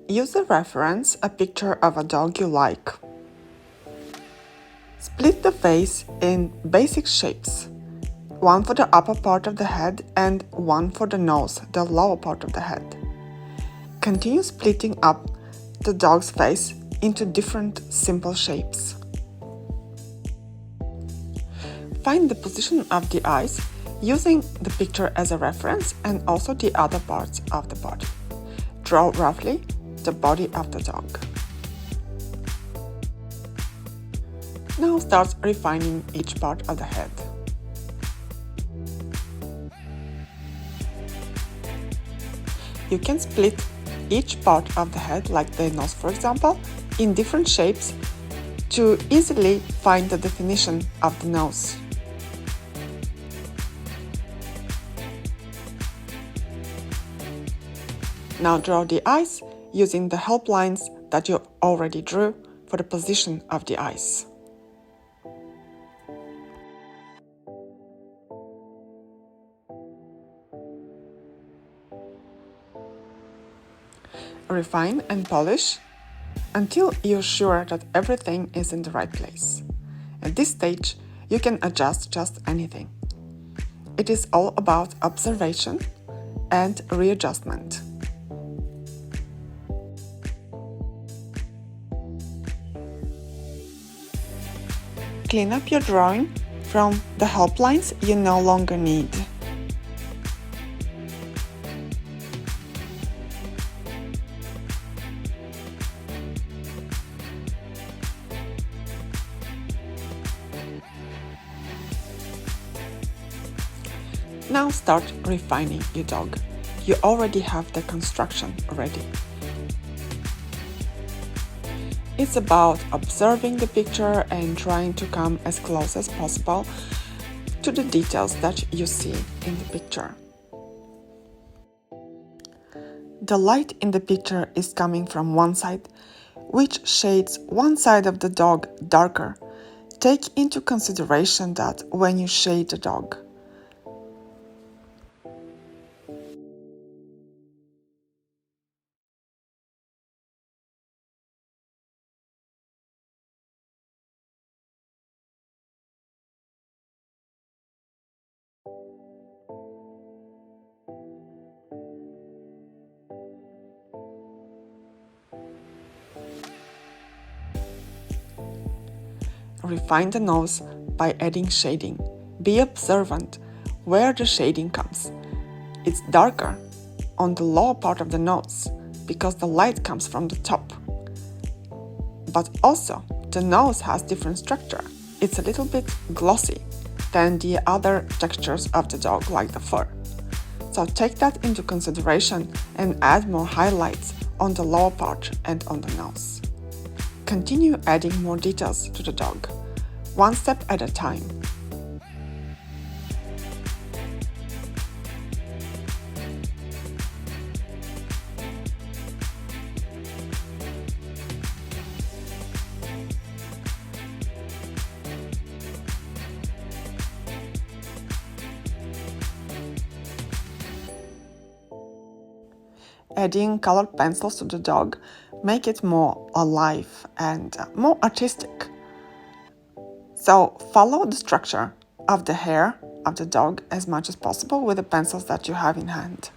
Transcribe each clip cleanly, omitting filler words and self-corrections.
Use a reference, a picture of a dog you like. Split the face in basic shapes. One for the upper part of the head and one for the nose, the lower part of the head. Continue splitting up the dog's face into different simple shapes. Find the position of the eyes using the picture as a reference and also the other parts of the body. Draw roughly the body of the dog. Now start refining each part of the head. You can split each part of the head, like the nose for example, in different shapes to easily find the definition of the nose. Now draw the eyes using the help lines that you already drew for the position of the eyes. Refine and polish until you're sure that everything is in the right place. At this stage, you can adjust just anything. It is all about observation and readjustment. Clean up your drawing from the help lines you no longer need. Now start refining your dog. You already have the construction ready. It's about observing the picture and trying to come as close as possible to the details that you see in the picture. The light in the picture is coming from one side, which shades one side of the dog darker. Take into consideration that when you shade the dog. Refine the nose by adding shading. Be observant where the shading comes. It's darker on the lower part of the nose because the light comes from the top. But also, the nose has different structure. It's a little bit glossy than the other textures of the dog, like the fur. So take that into consideration and add more highlights on the lower part and on the nose. Continue adding more details to the dog, one step at a time. Adding colored pencils to the dog make it more alive and more artistic. So follow the structure of the hair of the dog as much as possible with the pencils that you have in hand.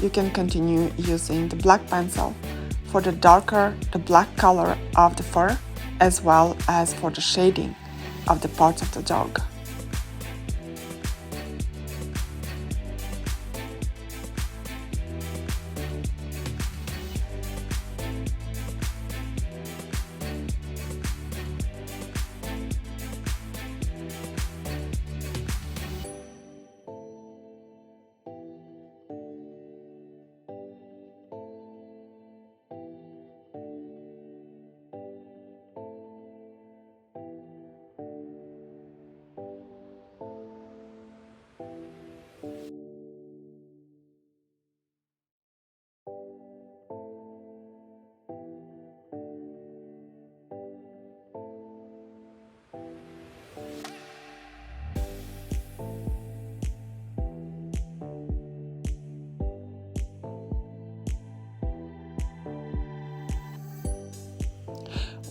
You can continue using the black pencil for the black color of the fur, as well as for the shading of the parts of the dog.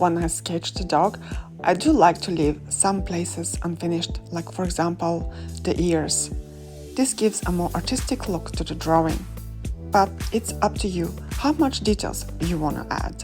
when I sketch the dog, I do like to leave some places unfinished, like for example, the ears. This gives a more artistic look to the drawing. But it's up to you how much details you want to add.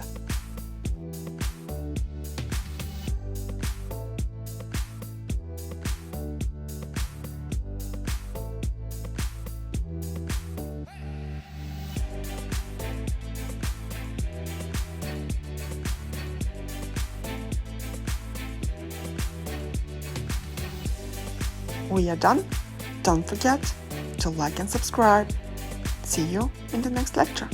We are done. Don't forget to like and subscribe. See you in the next lecture.